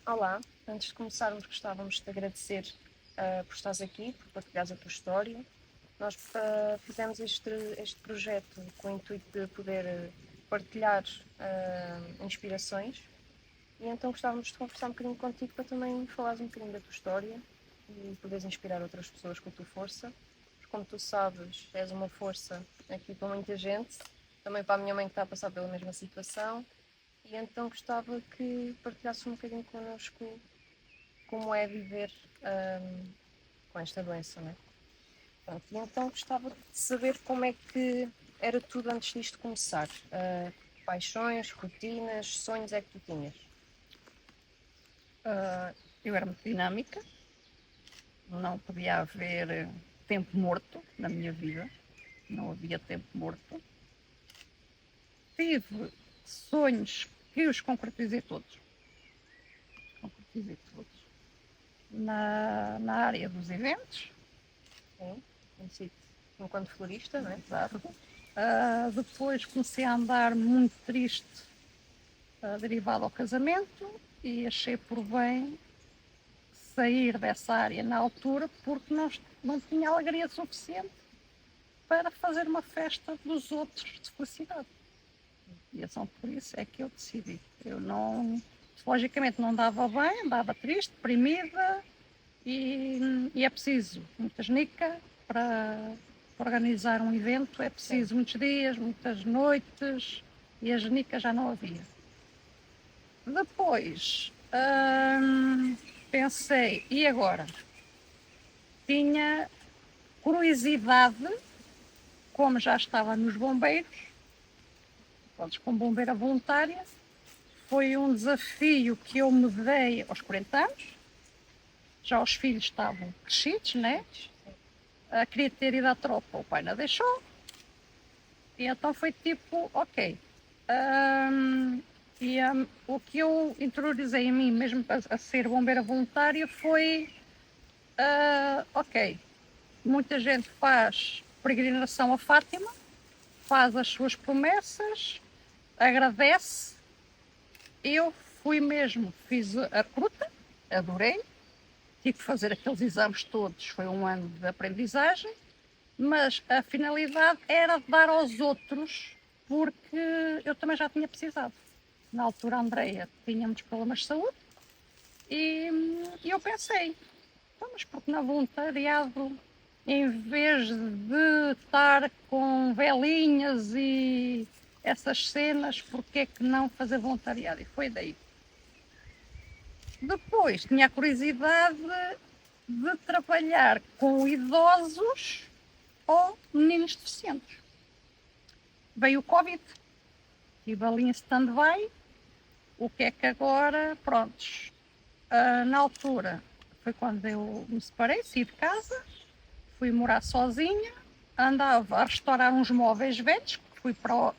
Olá, antes de começarmos gostávamos de te agradecer por estares aqui, por partilhares a tua história. Nós fizemos este projeto com o intuito de poder partilhar inspirações e então gostávamos de conversar um bocadinho contigo para também falares um bocadinho da tua história e poderes inspirar outras pessoas com a tua força. Porque, como tu sabes, és uma força aqui para muita gente, também para a minha mãe que está a passar pela mesma situação. E então gostava que partilhasses um bocadinho connosco como é viver com esta doença, não é? Pronto, e então gostava de saber como é que era tudo antes disto começar. Paixões, rotinas, sonhos é que tu tinhas? Eu era muito dinâmica, não podia haver tempo morto na minha vida, não havia tempo morto. Tive sonhos que os concretizei todos. Na área dos eventos. Sim, conheci-te enquanto florista, não é? Exato. Depois comecei a andar muito triste, derivado ao casamento, e achei por bem sair dessa área na altura porque não tinha alegria suficiente para fazer uma festa dos outros de felicidade. E então por isso é que eu decidi. Eu não, logicamente não dava bem, andava triste, deprimida, e é preciso muita genica para organizar um evento, é preciso muitos dias, muitas noites, e a genica já não havia. Depois pensei, e agora? Tinha curiosidade, como já estava nos bombeiros, como bombeira voluntária, foi um desafio que eu me dei aos 40 anos. Já os filhos estavam crescidos, né? Queria ter ido à tropa, o pai não deixou. E então foi tipo, ok. O que eu interiorizei em mim, mesmo a ser bombeira voluntária, foi, ok, muita gente faz peregrinação a Fátima, faz as suas promessas, agradece. Eu fui mesmo, fiz a ruta, adorei, tive que fazer aqueles exames todos, foi um ano de aprendizagem, mas a finalidade era dar aos outros, porque eu também já tinha precisado. Na altura a Andreia tinha muitos problemas de saúde e eu pensei, mas porque na voluntariado, em vez de estar com velhinhas e essas cenas, porque é que não fazer voluntariado? E foi daí. Depois tinha a curiosidade de trabalhar com idosos ou meninos deficientes. Veio o Covid, estive ali em stand-by. O que é que agora, prontos, na altura foi quando eu me separei, saí de casa, fui morar sozinha, andava a restaurar uns móveis velhos, fui para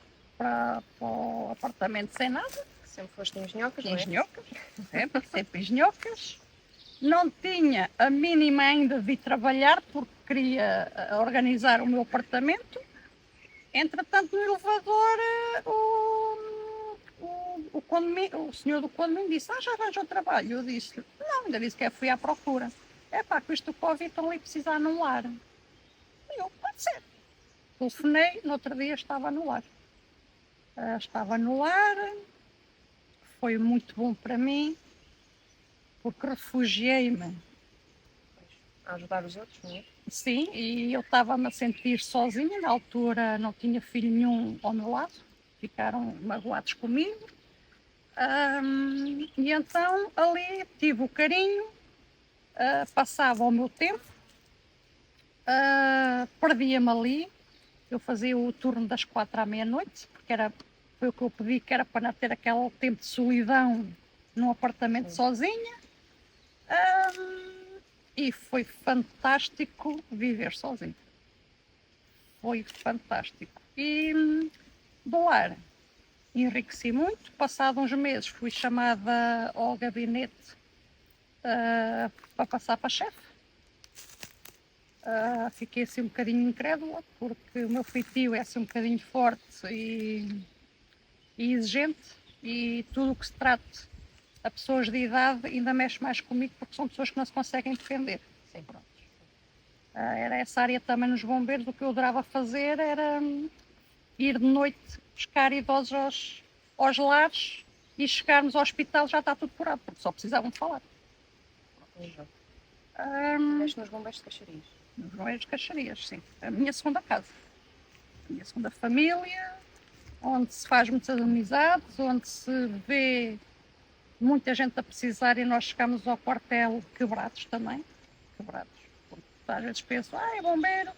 o apartamento sem nada. Sempre foste engenhocas, não é? Engenhocas, sempre engenhocas. Não tinha a mínima ainda de ir trabalhar porque queria organizar o meu apartamento. Entretanto, no elevador, o senhor do condomínio disse, já arranjou trabalho. Eu disse, não, ainda disse que fui à procura. Com isto do Covid estão ali a precisar anular. Eu, pode ser. Telefonei, no outro dia estava no lar. Estava no lar, foi muito bom para mim, porque refugiei-me. A ajudar os outros, não é? Sim, e eu estava-me a sentir sozinha, na altura não tinha filho nenhum ao meu lado, ficaram magoados comigo. E então ali tive o carinho, passava o meu tempo, perdia-me ali, eu fazia o turno das 4 à meia-noite, porque foi o que eu pedi, que era para não ter aquele tempo de solidão num apartamento sozinha. E foi fantástico viver sozinho. Foi fantástico. E do lar, enriqueci muito. Passado uns meses fui chamada ao gabinete para passar para chefe. Fiquei assim um bocadinho incrédula, porque o meu feitio é assim um bocadinho forte e exigente, e tudo o que se trate a pessoas de idade ainda mexe mais comigo porque são pessoas que não se conseguem defender. Sim. Pronto. Era essa área também nos bombeiros. O que eu adorava fazer era ir de noite buscar idosos aos lares e chegarmos ao hospital já está tudo curado, porque só precisavam de falar. Exato. Hum, Estiveste nos bombeiros de Caxarias. Nos bombeiros de Caxarias, sim. A minha segunda casa. A minha segunda família, onde se faz muitas amizades, onde se vê muita gente a precisar e nós chegamos ao quartel quebrados também. Quebrados. Porque às vezes penso, é bombeiro,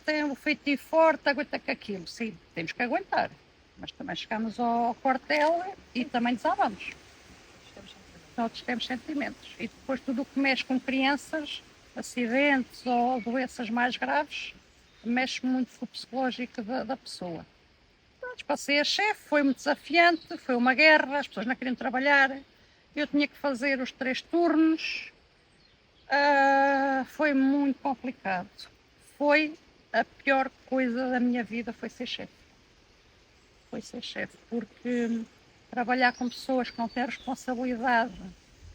tem um feitio forte, aguenta com aquilo. Sim, temos que aguentar. Mas também chegamos ao quartel e também desabamos. Todos temos sentimentos. E depois tudo o que mexe com crianças, acidentes ou doenças mais graves, mexe muito com o psicológico da pessoa. Pronto, passei a chefe, foi muito desafiante, foi uma guerra, as pessoas não queriam trabalhar, eu tinha que fazer os 3 turnos, foi muito complicado. Foi a pior coisa da minha vida, foi ser chefe. Foi ser chefe, porque trabalhar com pessoas que não têm responsabilidade,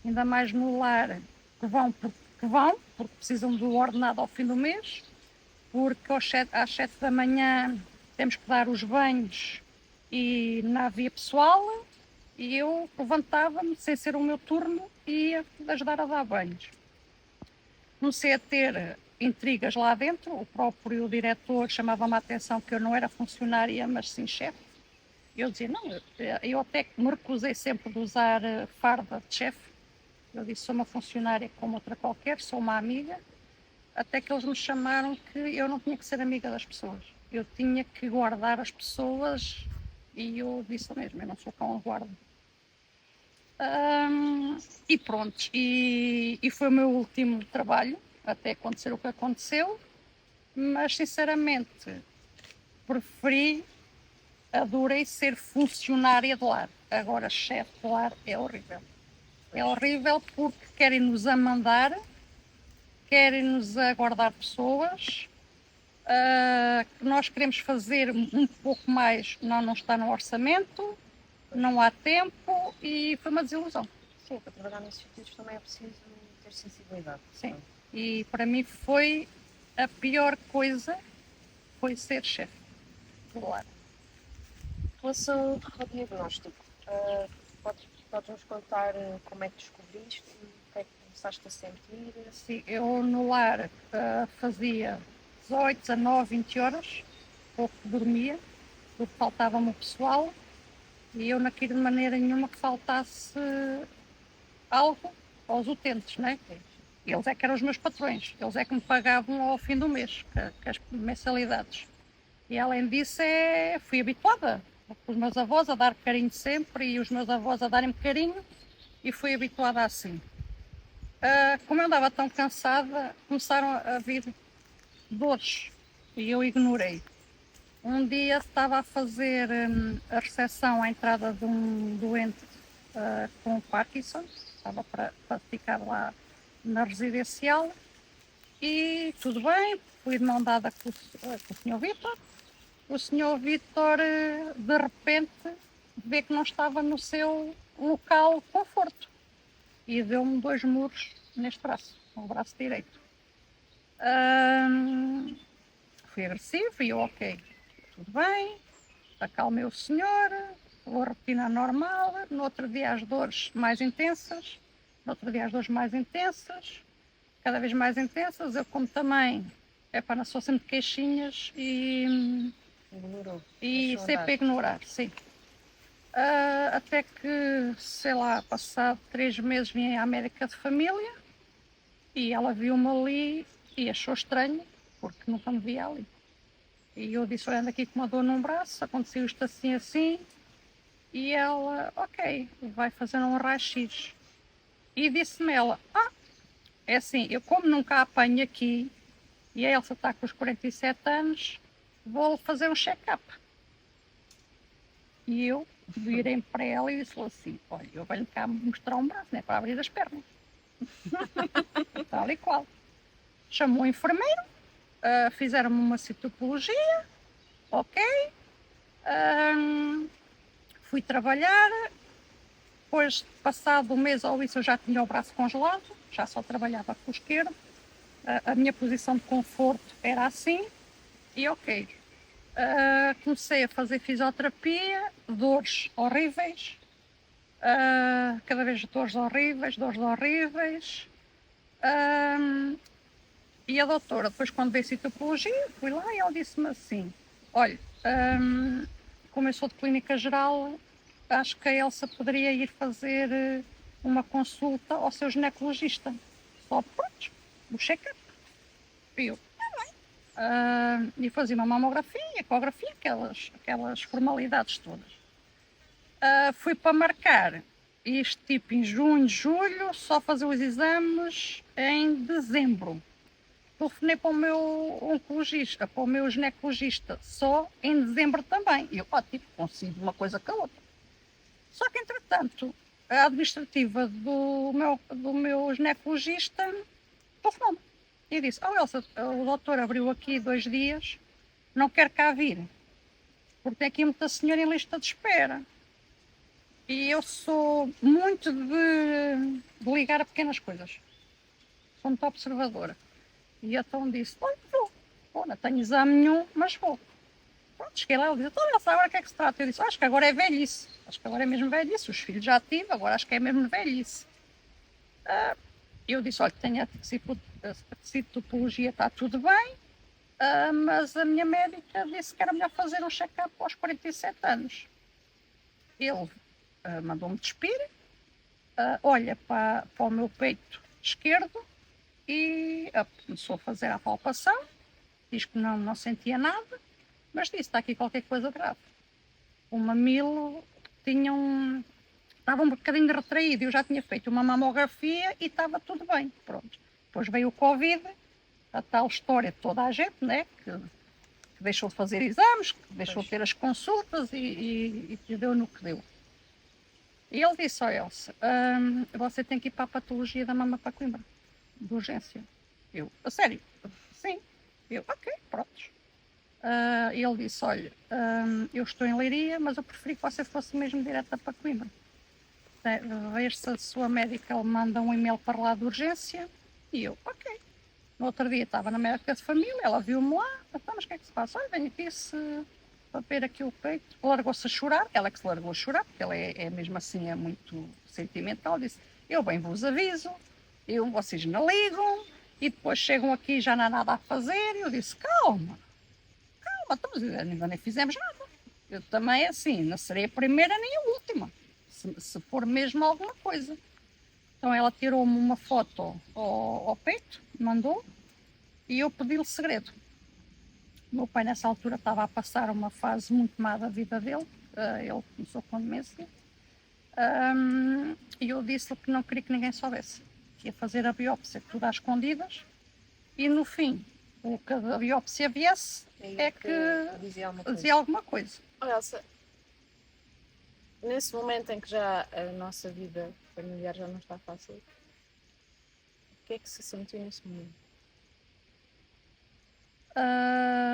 ainda mais no lar, que vão porque precisam do ordenado ao fim do mês, porque às 7 da manhã temos que dar os banhos e na via pessoal, e eu levantava-me sem ser o meu turno e ia ajudar a dar banhos. Comecei a ter intrigas lá dentro, o próprio diretor chamava-me a atenção que eu não era funcionária, mas sim chefe. Eu dizia, não, eu até me recusei sempre de usar farda de chefe. Eu disse, sou uma funcionária como outra qualquer, sou uma amiga. Até que eles me chamaram que eu não tinha que ser amiga das pessoas. Eu tinha que guardar as pessoas e eu disse mesmo, eu não sou cão guarda. E pronto, e foi o meu último trabalho, até acontecer o que aconteceu, mas sinceramente adorei ser funcionária de lar. Agora, chefe de lar é horrível. É horrível porque querem-nos a mandar, querem-nos a guardar pessoas, que nós queremos fazer um pouco mais, não está no orçamento, não há tempo e foi uma desilusão. Sim, para trabalhar nesses sítios também é preciso ter sensibilidade. Sim, e para mim foi a pior coisa, foi ser chefe de lar. Em relação ao diagnóstico, podes-nos contar como é que descobriste, o que é que começaste a sentir? Sim, eu no lar fazia 18, 19, 20 horas, pouco dormia, porque faltava-me o pessoal e eu não queria de maneira nenhuma que faltasse algo aos utentes, não é? Eles é que eram os meus patrões, eles é que me pagavam ao fim do mês, com as mensalidades. E além disso, fui habituada, os meus avós a dar carinho sempre e os meus avós a darem-me carinho e fui habituada assim. Como eu andava tão cansada, começaram a vir dores e eu ignorei. Um dia estava a fazer a recepção à entrada de um doente com Parkinson, estava para ficar lá na residencial e tudo bem, fui de mão dada com o Sr. Vítor. O Sr. Vítor de repente vê que não estava no seu local de conforto e deu-me 2 muros neste braço, no braço direito. Fui agressivo e eu, ok, tudo bem, acalmei o senhor, vou rotina normal, no outro dia as dores mais intensas, cada vez mais intensas, eu como também, não sou sempre de queixinhas e sei para ignorar, sim. Até que, sei lá, passado 3 meses vim à médica de família e ela viu-me ali e achou estranho, porque nunca me via ali. E eu disse, olhando aqui com uma dor num braço, aconteceu isto assim, assim, e ela, ok, vai fazer um raio-x. E disse-me ela, é assim, eu como nunca apanho aqui, e a Elsa está com os 47 anos, vou fazer um check-up. E eu virei para ela e disse assim, olha, eu venho cá mostrar um braço, não é para abrir as pernas. Tal e qual. Chamou o enfermeiro, fizeram-me uma citopologia, ok. Fui trabalhar, depois, passado um mês ou isso, eu já tinha o braço congelado, já só trabalhava com o esquerdo. A minha posição de conforto era assim, e ok. Comecei a fazer fisioterapia, dores horríveis, cada vez dores horríveis. E a doutora, depois quando veio a citopologia, fui lá e ela disse-me assim: olha, como eu sou de clínica geral, acho que a Elsa poderia ir fazer uma consulta ao seu ginecologista. Só pronto, o check-up. E eu, e fazia uma mamografia, ecografia, aquelas formalidades todas. Fui para marcar isto tipo em junho, julho, só fazer os exames em dezembro. Telefonei para o meu oncologista, para o meu ginecologista, só em dezembro também. E eu, ótimo, consigo uma coisa com a outra. Só que, entretanto, a administrativa do meu ginecologista telefonou-me e disse: oh Elsa, o doutor abriu aqui 2 dias, não quer cá vir, porque tem aqui muita senhora em lista de espera. E eu sou muito de ligar a pequenas coisas. Sou muito observadora. E então disse: olha, vou, não tenho exame nenhum, mas vou. Pronto, cheguei lá, ele disse: então, Elsa, agora o que é que se trata? Eu disse: acho que agora é velhice. Acho que agora é mesmo velhice. Os filhos já tive, agora acho que é mesmo velhice. Eu disse: olha, tenho a citopologia, está tudo bem, mas a minha médica disse que era melhor fazer um check-up aos 47 anos. Ele mandou-me despir, olha para o meu peito esquerdo e começou a fazer a palpação, diz que não sentia nada, mas disse: está aqui qualquer coisa grave. O mamilo estava um bocadinho retraído, eu já tinha feito uma mamografia e estava tudo bem, pronto. Depois veio o Covid, a tal história de toda a gente, né, que deixou de fazer exames, que deixou de ter as consultas e deu no que deu. E ele disse: Elsa, você tem que ir para a patologia da mama para Coimbra, de urgência. Eu: a sério? Sim. Eu: ok, pronto. Ele disse: olha, eu estou em Leiria, mas eu preferi que você fosse mesmo direta para Coimbra. Ver se a sua médica manda um e-mail para lá de urgência. E eu: ok. No outro dia estava na médica de família, ela viu-me lá: então, mas o que é que se passa? Olha, venho aqui para ver aqui o peito. Largou-se a chorar, ela é que se largou a chorar, porque ela é mesmo assim, é muito sentimental. Disse: eu bem vos aviso, vocês não ligam, e depois chegam aqui e já não há nada a fazer. E eu disse: calma, estamos, ainda nem fizemos nada. Eu também, assim, não serei a primeira nem a última, se for mesmo alguma coisa. Então ela tirou-me uma foto ao peito, mandou, e eu pedi-lhe segredo. O meu pai nessa altura estava a passar uma fase muito má da vida dele, ele começou com demência, e eu disse-lhe que não queria que ninguém soubesse, que ia fazer a biópsia tudo às escondidas, e no fim, o que a biópsia viesse é que dizia alguma coisa. Olha, Elsa, nesse momento em que já a nossa vida familiar já não está fácil, o que é que se sentiu nesse momento?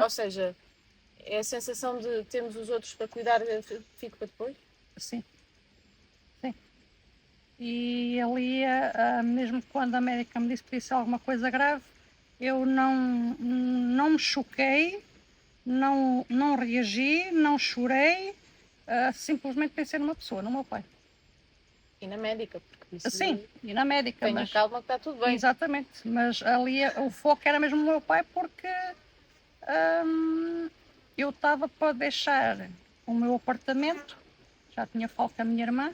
Ou seja, é a sensação de termos os outros para cuidar, fico para depois? Sim. E ali, mesmo quando a médica me disse que disse alguma coisa grave, eu não me choquei, não reagi, não chorei, simplesmente pensei numa pessoa, no meu pai. E na médica, porque disse: sim, e na médica. Tenha calma que está tudo bem. Exatamente, mas ali o foco era mesmo o meu pai, porque eu estava para deixar o meu apartamento, já tinha falado com a minha irmã.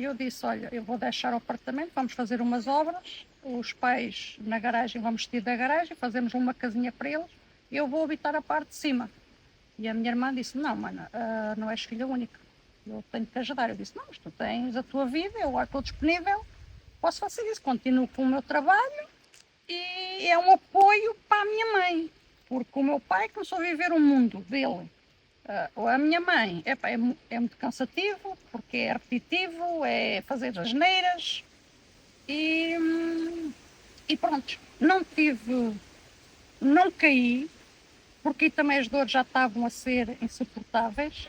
Eu disse: olha, eu vou deixar o apartamento, vamos fazer umas obras, os pais na garagem, vamos sair da garagem, fazemos uma casinha para eles e eu vou habitar a parte de cima. E a minha irmã disse: não, mana, não és filha única, eu tenho que te ajudar. Eu disse: não, mas tu tens a tua vida, eu agora estou disponível, posso fazer isso, continuo com o meu trabalho e é um apoio para a minha mãe, porque o meu pai começou a viver o mundo dele. A minha mãe é muito cansativo, porque é repetitivo, é fazer asneiras e pronto, não caí, porque também as dores já estavam a ser insuportáveis,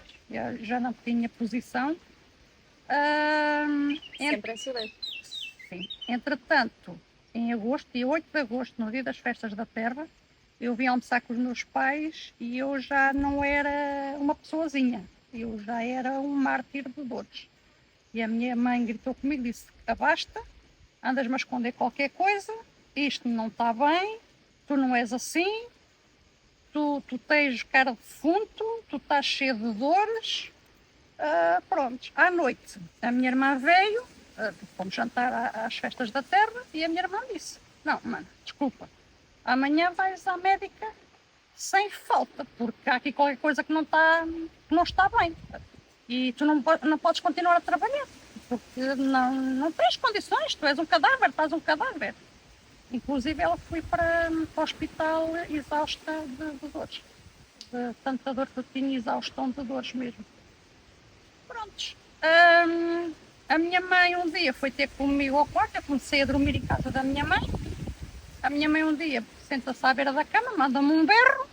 já não tinha posição, Sempre em silêncio. Sim. Entretanto, em agosto, dia 8 de agosto, no dia das festas da terra, eu vim almoçar com os meus pais e eu já não era uma pessoazinha, eu já era um mártir de dores. E a minha mãe gritou comigo e disse: abasta, andas-me a esconder qualquer coisa, isto não está bem, tu não és assim, tu tens cara de defunto, tu estás cheio de dores. Pronto, à noite a minha irmã veio, fomos jantar às festas da terra e a minha irmã disse: não, mano, desculpa, amanhã vais à médica sem falta, porque há aqui qualquer coisa que não está bem. E tu não podes continuar a trabalhar, porque não tens condições, tu és um cadáver, estás um cadáver. Inclusive ela foi para o hospital exausta de dores, de tanta dor que eu tinha, exaustão de dores mesmo. Prontos. A minha mãe um dia foi ter comigo ao quarto, eu comecei a dormir em casa da minha mãe. A minha mãe um dia senta-se à beira da cama, manda-me um berro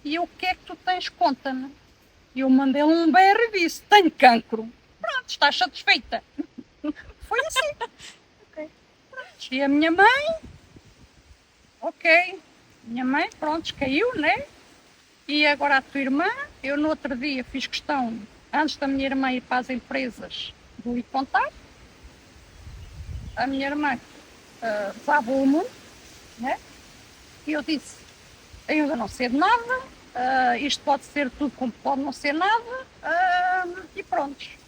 e eu: o que é que tu tens? Conta-me. E eu mandei um berro e disse: tenho cancro. Pronto, estás satisfeita? Foi assim. Okay. E a minha mãe, ok, minha mãe, pronto, caiu, né? E agora a tua irmã, eu no outro dia fiz questão, antes da minha irmã ir para as empresas, de lhe contar. A minha irmã usava o mundo, né? E eu disse: eu ainda não sei de nada, isto pode ser tudo como pode não ser nada, e pronto.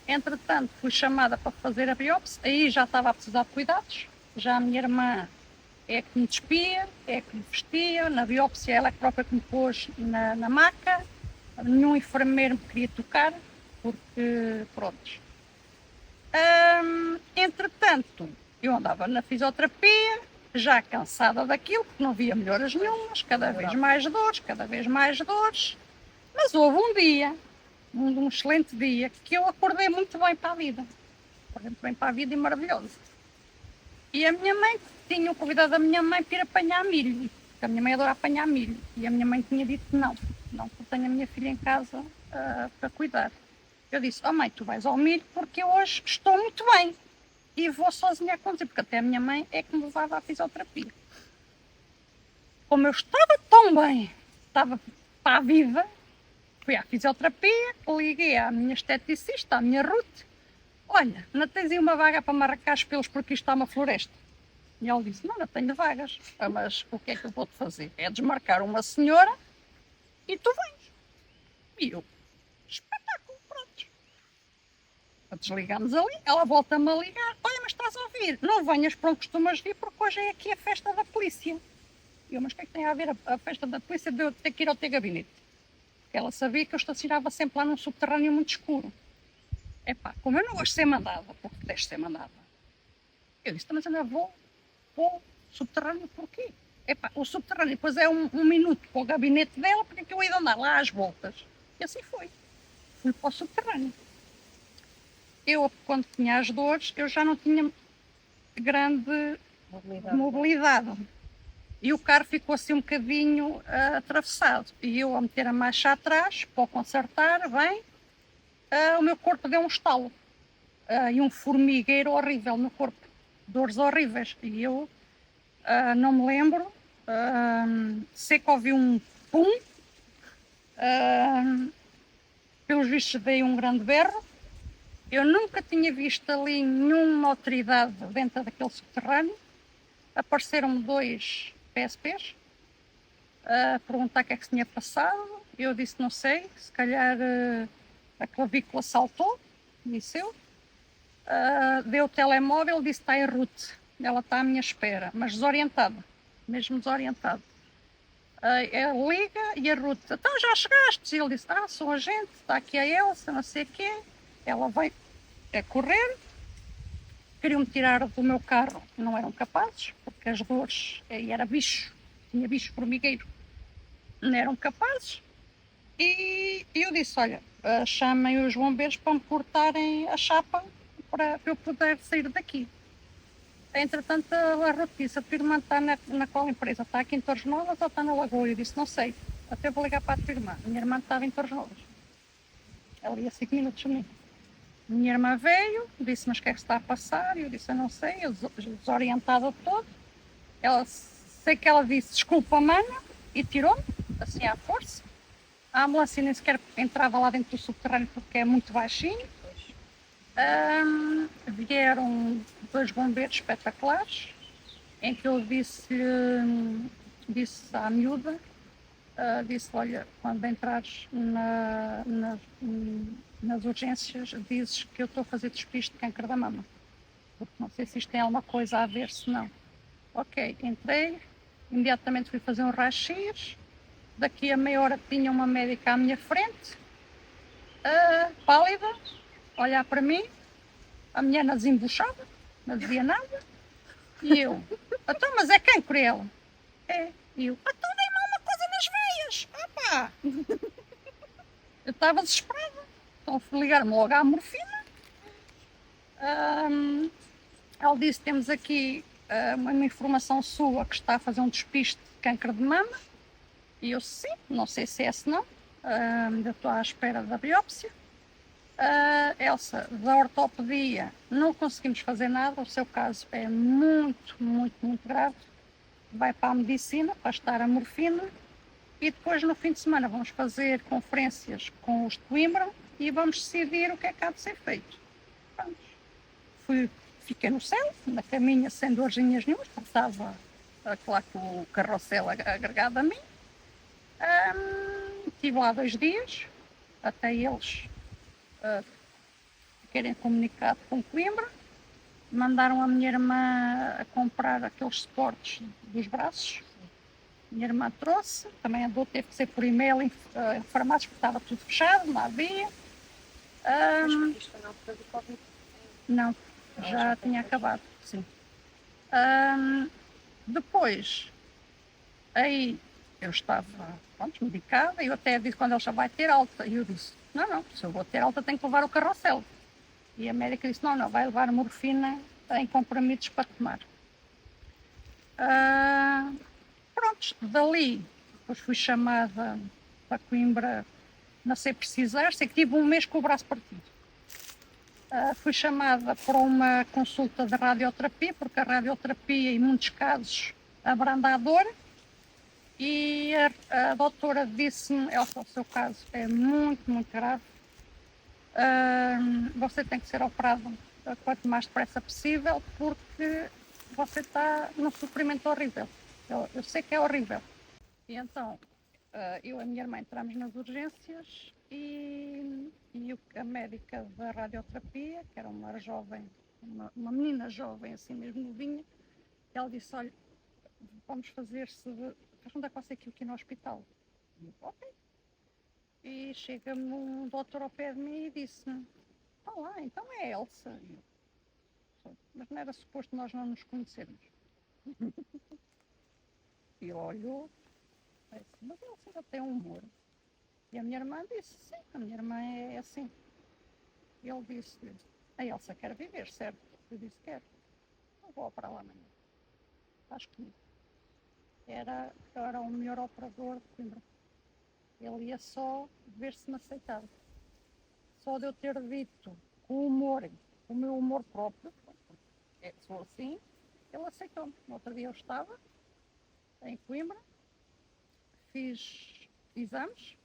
Entretanto, fui chamada para fazer a biópsia, aí já estava a precisar de cuidados, já a minha irmã é que me despia, é que me vestia, na biópsia ela é própria que me pôs na maca, nenhum enfermeiro me queria tocar, porque pronto. Entretanto, eu andava na fisioterapia, já cansada daquilo, porque não via melhoras nenhumas, cada vez mais dores, mas houve um dia, um excelente dia, que eu acordei muito bem para a vida, e maravilhoso. E a minha mãe, tinha convidado a minha mãe para ir apanhar milho, porque a minha mãe adora apanhar milho, e a minha mãe tinha dito que não, porque tenho a minha filha em casa para cuidar. Eu disse: oh mãe, tu vais ao milho porque eu hoje estou muito bem e vou sozinha a conduzir, porque até a minha mãe é que me levava à fisioterapia. Como eu estava tão bem, estava para a vida, fui à fisioterapia, liguei à minha esteticista, à minha Ruth: olha, não tens aí uma vaga para marcar os pelos porque isto está uma floresta? E ela disse: não tenho vagas, mas o que é que eu vou-te fazer? É desmarcar uma senhora e tu vens. E eu: espetáculo, pronto. Desligamos ali, ela volta-me a ligar: olha, mas estás a ouvir? Não venhas para onde costumas vir porque hoje é aqui a festa da polícia. E eu: mas o que é que tem a ver a festa da polícia de eu ter que ir ao teu gabinete? Porque ela sabia que eu estacionava sempre lá num subterrâneo muito escuro. Epá, como eu não gosto de ser mandada, porque detesto ser mandada, eu disse: mas ainda vou subterrâneo porquê? Epá, o subterrâneo depois é um minuto para o gabinete dela, porque é que eu ia de andar lá às voltas? E assim foi. Fui para o subterrâneo. Eu, quando tinha as dores, eu já não tinha grande mobilidade. E o carro ficou assim um bocadinho atravessado. E eu, a meter a marcha atrás, para o consertar, bem, o meu corpo deu um estalo. E um formigueiro horrível no corpo. Dores horríveis. E eu não me lembro. Sei que ouvi um pum. Pelos vistos dei um grande berro. Eu nunca tinha visto ali nenhuma autoridade dentro daquele subterrâneo. Apareceram-me 2 PSPs a perguntar o que é que se tinha passado. Eu disse: não sei, se calhar a clavícula saltou, disse eu. Deu o telemóvel, disse: está em route, ela está à minha espera, mas desorientada, mesmo desorientada. Liga e a Ruth: então já chegaste? E ele disse: sou agente, está aqui a Elsa, não sei o quê. Ela veio a correr, queriam-me tirar do meu carro, não eram capazes, porque as dores, era bicho, tinha bicho formigueiro, não eram capazes. E eu disse: olha, chamem os bombeiros para me cortarem a chapa para eu poder sair daqui. Entretanto, a Ruth disse: a tua irmã está na qual empresa? Está aqui em Torres Novas ou está na Lagoa? Eu disse: não sei, até vou ligar para a tua irmã. A minha irmã estava em Torres Novas, ela ia 5 minutos de mim. Minha irmã veio, disse, mas o que é que se está a passar? E eu disse, eu não sei, eu desorientada todo. Sei que ela disse, desculpa, mana, e tirou-me, assim à força. A ambulância nem sequer entrava lá dentro do subterrâneo porque é muito baixinho. Vieram 2 bombeiros espetaculares, em que eu disse à miúda, disse, olha, quando entrares nas urgências, dizes que eu estou a fazer despiste de câncer da mama, porque não sei se isto tem alguma coisa a ver, se não. Ok, entrei, imediatamente fui fazer um raio-x, daqui a meia hora tinha uma médica à minha frente, pálida, olhar para mim, a mulher não desembuchava, não dizia nada, e eu, então, mas é cancro ela? É, e eu, então dei-me uma coisa nas veias, opá! Eu estava desesperada, então fui ligar-me logo à morfina. Ela disse, temos aqui uma informação sua que está a fazer um despiste de câncer de mama, e eu, sim, não sei se é esse não, ainda estou à espera da biópsia. Elsa, da ortopedia, não conseguimos fazer nada, o seu caso é muito, muito, muito grave. Vai para a medicina, para estar a morfina, e depois no fim de semana vamos fazer conferências com os de Coimbra e vamos decidir o que é que há de ser feito. Pronto. Fiquei no céu, na caminha, sem dorzinhas nenhumas, porque estava lá com o carrossel agregado a mim. Estive lá 2 dias, até eles querem comunicado com Coimbra. Mandaram a minha irmã a comprar aqueles suportes dos braços. Minha irmã trouxe, também andou, teve que ser por e-mail em farmácias, porque estava tudo fechado, não havia. Mas isto foi na altura do Covid. Não, já tinha acabado. Sim. Depois, aí eu estava, pronto, medicada, e eu até disse quando ele já vai ter alta, e eu disse, não, se eu vou ter alta tenho que levar o carrossel. E a médica disse, não, vai levar morfina em comprimidos para tomar. Pronto, dali, depois fui chamada para Coimbra, não sei precisar, sei que tive 1 mês com o braço partido. Fui chamada para uma consulta de radioterapia, porque a radioterapia, em muitos casos, abranda a dor. E a doutora disse-me, Elsa, o seu caso é muito, muito grave. Você tem que ser operado quanto mais depressa possível, porque você está num sofrimento horrível. Eu sei que é horrível. E então, eu e a minha irmã entramos nas urgências e a médica da radioterapia, que era uma jovem, uma menina jovem, assim mesmo novinha, ela disse, olha, vamos fazer-se, onde é que você aqui no hospital? E eu, ok. E chega-me um doutor ao pé de mim e disse-me, olá, então é Elsa. E eu, mas não era suposto nós não nos conhecermos. E olhou, disse, mas a Elsa ainda tem um humor. E a minha irmã disse, sim, a minha irmã é assim. E ele disse, a Elsa quer viver, certo? Eu disse, quero. Não vou para lá amanhã. Estás comigo. Era o melhor operador de Coimbra. Ele ia só ver se me aceitava. Só de eu ter dito com humor, o meu humor próprio, sou assim, ele aceitou-me. No outro dia eu estava em Coimbra, fiz exames,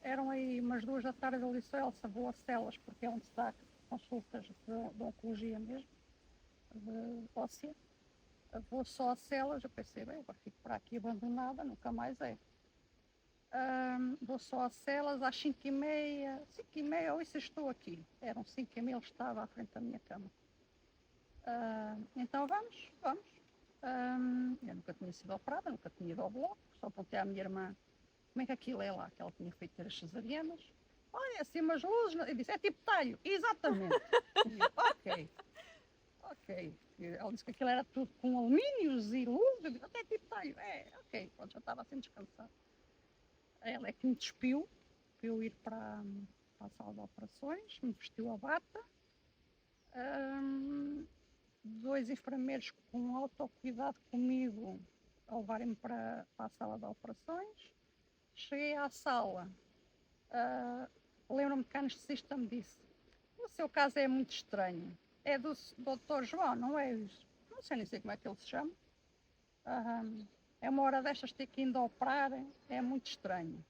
eram aí umas 2 da tarde, ele disse, Elsa, vou a Celas, porque é onde se dá consultas de oncologia mesmo, de óssea. Vou só a Celas, eu pensei, bem, eu fico para aqui abandonada, nunca mais é. Vou só a Celas às 5h30, 5h30, ou isso estou aqui. Eram 5h30, ele estava à frente da minha cama. Então vamos. Eu nunca tinha sido operada, nunca tinha ido ao bloco, só perguntei à minha irmã como é que aquilo é lá, que ela tinha feito as cesarianas. Olha, assim umas luzes, eu disse, é tipo talho, exatamente. E eu, ok. Ela disse que aquilo era tudo com alumínios e luzes, eu disse, até tipo talho, ok, pronto, já estava assim descansada. Ela é que me despiu para eu ir para a sala de operações, me vestiu a bata. 2 enfermeiros com autocuidado comigo a levarem-me para a sala de operações. Cheguei à sala, lembro-me que a anestesista me disse: o seu caso é muito estranho. É do Dr. João, não é? Não sei nem sei como é que ele se chama. É uma hora destas ter que ainda operar, é muito estranho.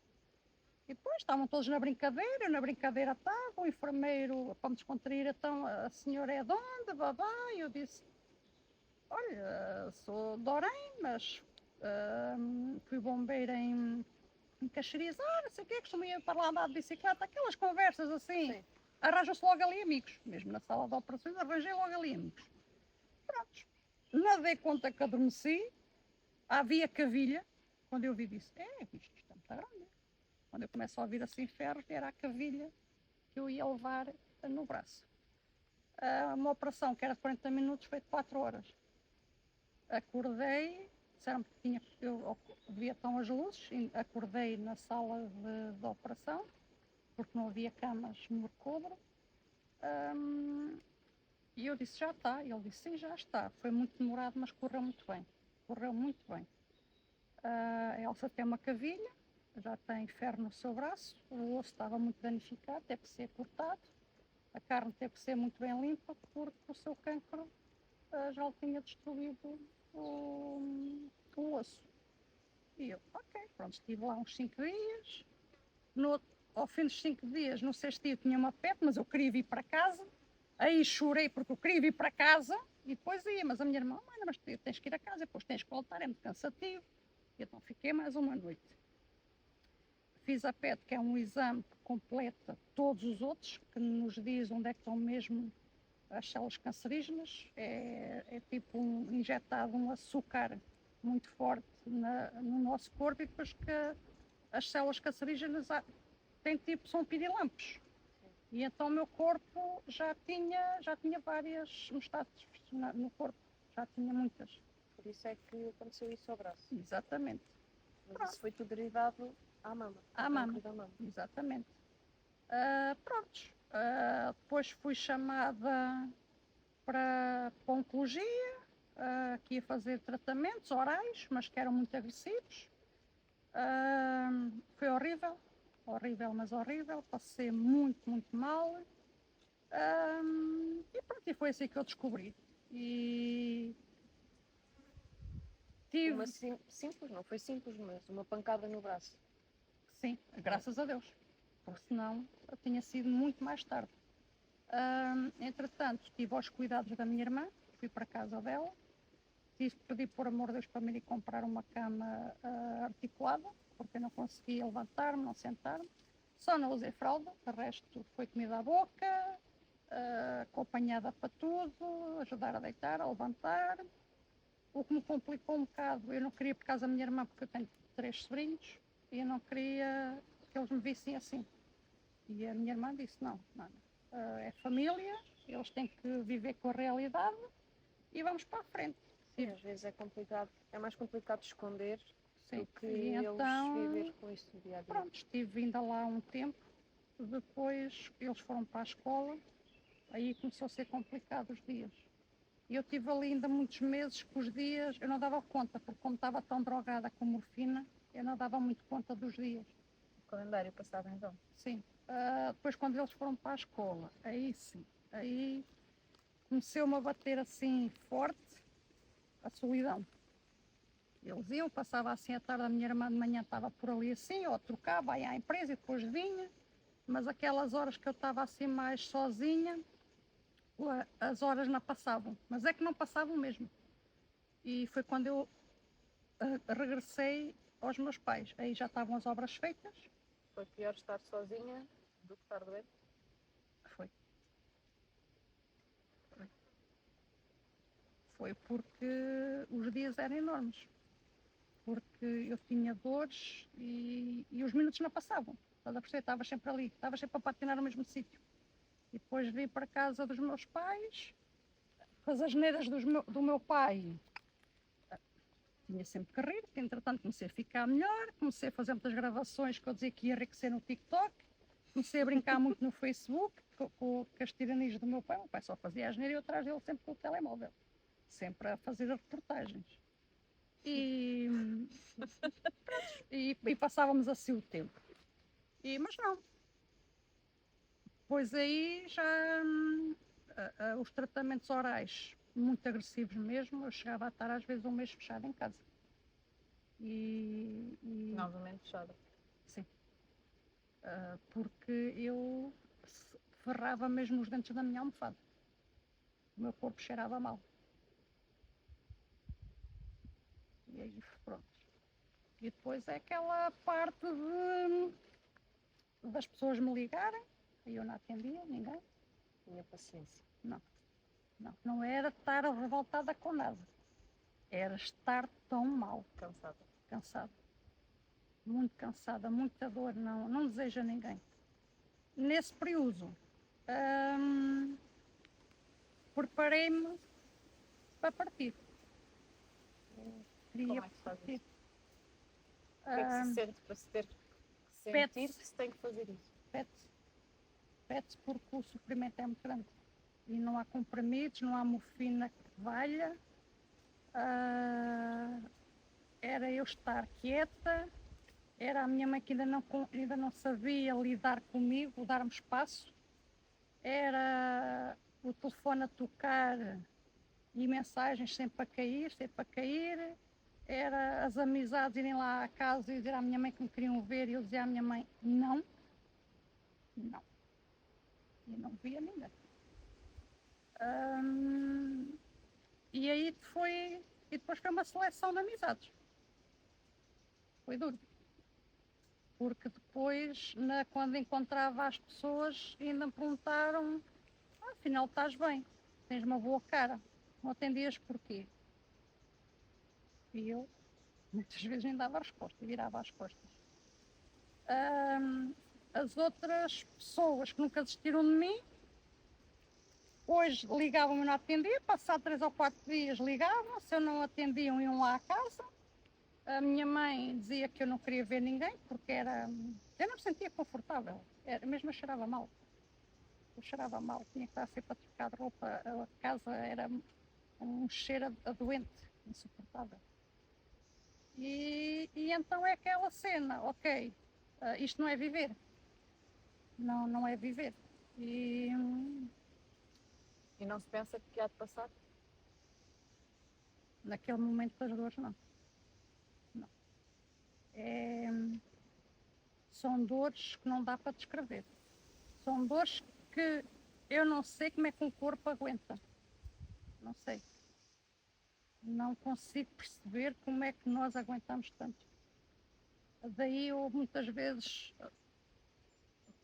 E depois estavam todos na brincadeira, eu na brincadeira estava, o enfermeiro, para me descontrair, então a senhora é de onde, babá? E eu disse: olha, sou de Orem, mas fui bombeira em Caxirizar, não sei o quê, costumo ir para lá andar de bicicleta, aquelas conversas assim, Sim. arranjam-se logo ali amigos, mesmo na sala de operações arranjei logo ali amigos. Prontos, não dei conta que adormeci, havia cavilha, quando eu vi disse: isto está muito grande. Quando eu começo a ouvir assim ferros, era a cavilha que eu ia levar no braço. Uma operação que era de 40 minutos foi de 4 horas. Acordei, disseram que eu devia estar as luzes, acordei na sala de operação, porque não havia camas no recobro. E eu disse: já está. Ele disse: sim, já está. Foi muito demorado, mas correu muito bem. Correu muito bem. A Elsa tem uma cavilha, já tem ferro no seu braço, o osso estava muito danificado, teve que ser cortado, a carne teve que ser muito bem limpa, porque o seu cancro já lhe tinha destruído o osso. E eu, ok, pronto, estive lá uns 5 dias. Ao fim dos 5 dias, no sexto dia, eu tinha uma PET, mas eu queria vir para casa. Aí chorei porque eu queria vir para casa e depois ia. Mas a minha irmã: mãe, mas tens que ir a casa, depois tens que voltar, é muito cansativo. E então fiquei mais uma noite. Fiz a PET, que é um exame que completa todos os outros, que nos diz onde é que estão mesmo as células cancerígenas. É tipo injetado um açúcar muito forte no nosso corpo, e depois que as células cancerígenas têm tipo, são pirilampos. E então o meu corpo já tinha várias metástases no corpo, já tinha muitas. Por isso é que aconteceu isso ao braço. Exatamente. Mas isso foi tudo derivado à mama. À ao mama, cancro da mama. exatamente. Prontos. Depois fui chamada para oncologia, que ia fazer tratamentos orais, mas que eram muito agressivos. Foi horrível, horrível, mas horrível. Passei muito, muito mal. E pronto, e foi assim que eu descobri. E tive, Uma simples, não foi simples, mas uma pancada no braço. sim, graças a Deus, porque senão tinha sido muito mais tarde. Entretanto, tive aos cuidados da minha irmã, fui para a casa dela, tive que pedir, por amor de Deus, para me ir comprar uma cama articulada, porque eu não conseguia levantar-me, não sentar-me. Só não usei fralda, o resto foi comida à boca, acompanhada para tudo, ajudar a deitar, a levantar. O que me complicou um bocado, eu não queria ir por causa da minha irmã, porque eu tenho 3 sobrinhos, e eu não queria que eles me vissem assim. E a minha irmã disse: não, é família, eles têm que viver com a realidade e vamos para a frente. Sim, às vezes é complicado, é mais complicado esconder Sim. do que E eles então, viver com isso no dia a dia. pronto, estive ainda lá um tempo, depois eles foram para a escola, aí começou a ser complicado os dias. E eu tive ali ainda muitos meses que os dias, eu não dava conta, porque como estava tão drogada com morfina, eu não dava muito conta dos dias. O calendário passado então. Sim. Depois quando eles foram para a escola, aí sim, aí começou-me a bater assim forte a solidão. Eles iam, passava assim a tarde, a minha irmã de manhã estava por ali assim, ou trocava, ia à empresa e depois vinha, mas aquelas horas que eu estava assim mais sozinha, as horas não passavam, mas é que não passavam mesmo. E foi quando eu regressei aos meus pais, aí já estavam as obras feitas. Foi pior estar sozinha do que estar doente? Foi. Foi porque os dias eram enormes, porque eu tinha dores e os minutos não passavam. Estás a perceber? Estava sempre ali, estava sempre a patinar no mesmo sítio. E depois vim para a casa dos meus pais, com as asneiras do meu pai. Tinha sempre que rir, que entretanto comecei a ficar melhor, comecei a fazer muitas gravações que eu dizia que ia enriquecer no TikTok, comecei a brincar muito no Facebook, com as tiranias do meu pai. O meu pai só fazia asneira e eu atrás dele sempre com o telemóvel, sempre a fazer as reportagens. E, e passávamos assim o tempo. Mas não, depois aí já os tratamentos orais muito agressivos mesmo, eu chegava a estar às vezes um mês fechada em casa. E Novamente fechada. sim, porque eu ferrava mesmo os dentes da minha almofada. O meu corpo cheirava mal. E aí, pronto. E depois é aquela parte das pessoas me ligarem, e eu não atendia ninguém. Tinha paciência. Não era estar revoltada com nada. Era estar tão mal, Cansada. cansada. Muito cansada, muita dor, não desejo a ninguém. Nesse período, preparei-me para partir. Queria Como é que se faz partir. isso? O que é que se sente para se ter que sentir Pede-se. que se tem que fazer isso? Pede-se. Pede-se porque o sofrimento é muito grande. E não há comprimidos, não há morfina que valha. Era eu estar quieta, era a minha mãe que ainda não sabia lidar comigo, dar-me espaço, era o telefone a tocar e mensagens sempre a cair, era as amizades irem lá à casa e dizer à minha mãe que me queriam ver e eu dizia à minha mãe não, não, e não via ninguém. E aí e depois foi uma seleção de amizades, foi duro. Porque depois, quando encontrava as pessoas, ainda me perguntaram: afinal estás bem, tens uma boa cara, não atendias porquê? E eu muitas vezes nem dava a resposta, virava as costas. As outras pessoas que nunca desistiram de mim, hoje ligavam-me e não atendia, passado 3 ou 4 dias ligavam, se eu não atendiam iam lá à casa. A minha mãe dizia que eu não queria ver ninguém porque eu não me sentia confortável, mesmo eu cheirava mal. Eu cheirava mal, tinha que estar sempre a trocar de roupa, a casa era um cheiro a doente, insuportável. E então é aquela cena, ok, isto não é viver, não é viver. E E não se pensa que há de passar? naquele momento das dores, não. É, são dores que não dá para descrever. São dores que eu não sei como é que um corpo aguenta. Não sei. Não consigo perceber como é que nós aguentamos tanto. Daí eu muitas vezes,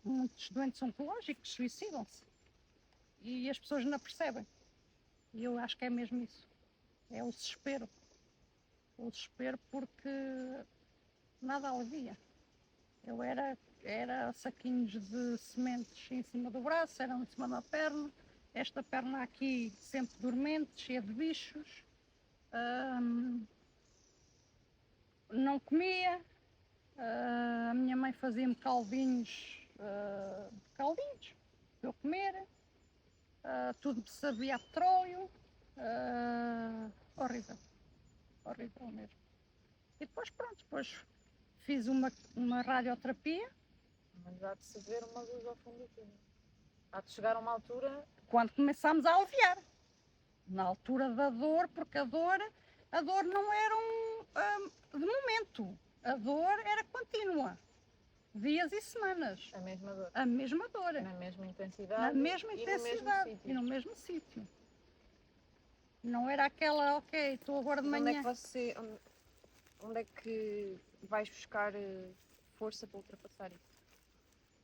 muitos doentes oncológicos suicidam-se e as pessoas não percebem. E eu acho que é mesmo isso. É o desespero. O desespero porque nada alivia. Eu era saquinhos de sementes em cima do braço, eram em cima da perna, esta perna aqui sempre dormente, cheia de bichos. Não comia, a minha mãe fazia-me caldinhos para eu comer, tudo me sabia a petróleo, horrível, horrível mesmo. E depois pronto, depois fiz uma radioterapia. Mas há de se ver uma luz ao fundo do túnel. Há de chegar a uma altura. Quando começámos a aliviar, na altura da dor, porque a dor não era de momento, a dor era contínua, dias e semanas, A mesma dor. a mesma dor, Na mesma intensidade. na mesma e no mesmo intensidade sítio. e no mesmo sítio. Não era aquela, ok, estou agora de Onde é manhã. que onde é que vais buscar força para ultrapassar isso?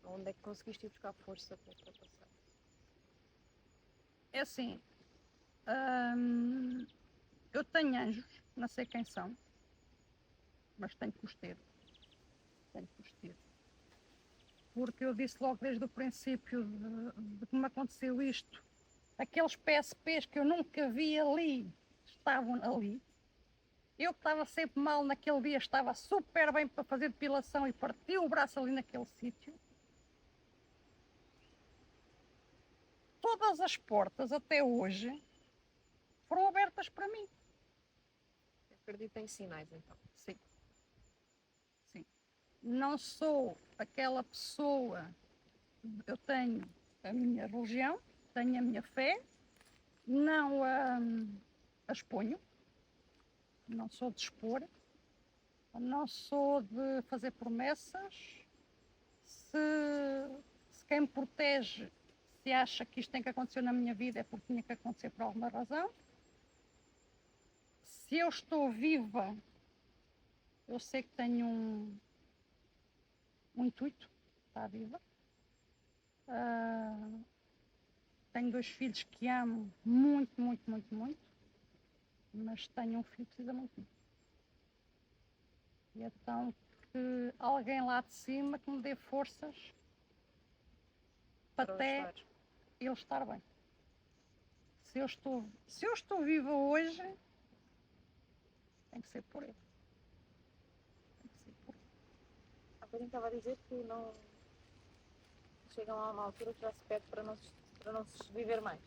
Onde é que conseguiste ir buscar força para ultrapassar? É assim, eu tenho anjos, não sei quem são, mas tenho que os ter. Tenho que os ter. Porque eu disse logo desde o princípio de que me aconteceu isto, aqueles PSPs que eu nunca vi ali, estavam ali. Eu que estava sempre mal naquele dia, estava super bem para fazer depilação e parti o braço ali naquele sítio. Todas as portas até hoje foram abertas para mim. Acredito em sinais, então. Sim, sim. Não sou aquela pessoa, eu tenho a minha religião, tenho a minha fé, não a exponho, não sou de expor, não sou de fazer promessas. Se quem me protege, se acha que isto tem que acontecer na minha vida, é porque tinha que acontecer por alguma razão. Se eu estou viva, eu sei que tenho um intuito, estar viva. Tenho 2 filhos que amo muito, muito, muito, muito, mas tenho um filho que precisa muito de mim. E então que alguém lá de cima que me dê forças para Para o até ajudar. ele estar bem. Se eu estou viva hoje, tem que ser por ele. Tem que ser por ele. Há bocadinho estava a dizer que não chegam a uma altura que já se pede para não se viver mais.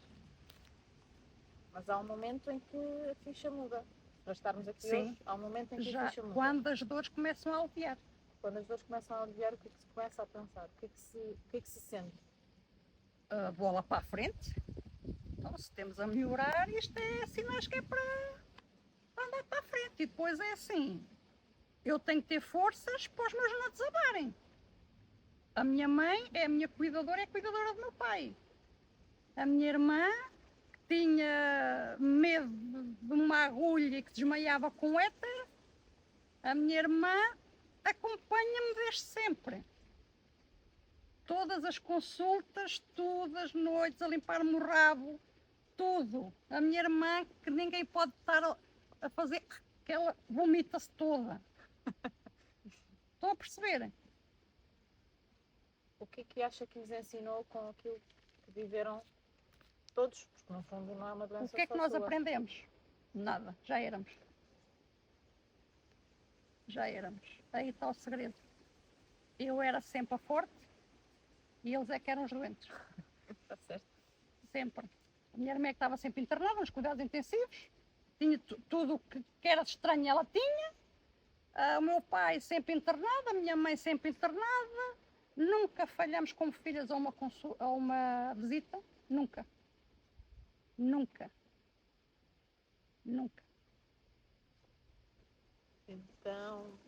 Mas há um momento em que a ficha muda. Para estarmos aqui Sim. hoje, há um momento em que a Já ficha muda. quando as dores começam a aliviar. Quando as dores começam a aliviar, o que é que se começa a pensar? O que é que se sente? A bola para a frente. Então, se temos a melhorar, isto é sinais que é para andar para a frente. E depois é assim, eu tenho que ter forças para os meus não desabarem. A minha mãe é a minha cuidadora, é a cuidadora do meu pai. A minha irmã, que tinha medo de uma agulha e que desmaiava com éter, a minha irmã acompanha-me desde sempre. Todas as consultas, todas as noites, a limpar-me o rabo, tudo. A minha irmã, que ninguém pode estar a fazer, que ela vomita-se toda. Estão a perceber? O que é que acha que lhes ensinou com aquilo que viveram todos? Porque no fundo não é uma O doença que é que só nós sua. aprendemos? Nada, já éramos. Já éramos. Aí está o segredo. Eu era sempre a forte e eles é que eram os doentes. Está certo. Sempre. A minha irmã é que estava sempre internada, nos cuidados intensivos. Tinha tudo o que era estranho, ela tinha. O meu pai sempre internado, a minha mãe sempre internada. Nunca falhamos como filhas a uma visita. Nunca. Nunca. Nunca. Então,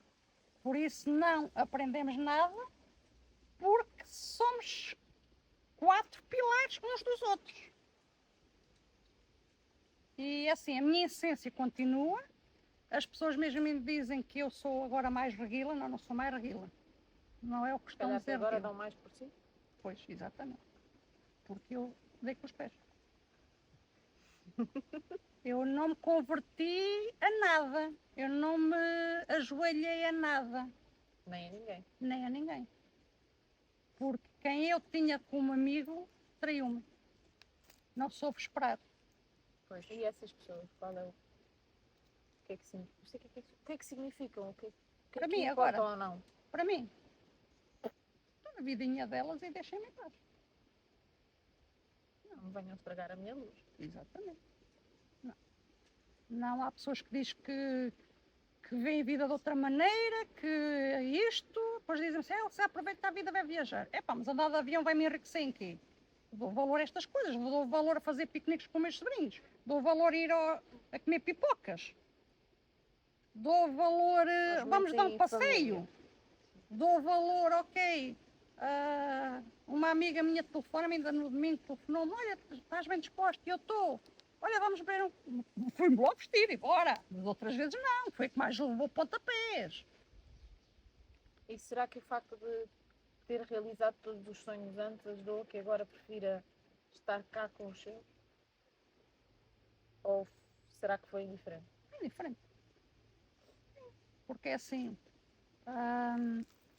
Por isso não aprendemos nada, porque somos 4 pilares uns dos outros. E assim, a minha essência continua. As pessoas mesmo me dizem que eu sou agora mais reguila. Não, não sou mais reguila. Não é o que se estão a calhar que dizer agora reguila. dão mais por si. Pois, exatamente. Porque eu dei com os pés. Eu não me converti a nada. Eu não me ajoelhei a nada. Nem a ninguém. Nem a ninguém. Porque quem eu tinha como amigo traiu-me. Não soube esperar. Pois. E essas pessoas, qual é o que é que significa? O que é que significam? O que é Para que mim, importa agora. ou não? Para mim. Estou na vidinha delas e deixem-me em paz. Não me venham estragar a minha luz. Exatamente. Não. Não há pessoas que dizem que veem a vida de outra maneira, que é isto, depois dizem assim, se aproveita a vida vai viajar. É pá, mas andar de avião vai me enriquecer em quê? Dou valor a estas coisas, dou valor a fazer piqueniques com meus sobrinhos, dou valor a ir a comer pipocas, dou valor, vamos dar um passeio, dou valor, ok. Uma amiga minha telefona-me ainda no domingo, telefonou-me, olha, estás bem disposto? E eu estou. Olha, vamos beber Fui-me logo vestir e bora. Mas outras vezes não, foi que mais levou pontapés. E será que o facto de ter realizado todos os sonhos antes ajudou que agora prefira estar cá com os seus? Ou será que foi indiferente? É diferente. Porque é assim,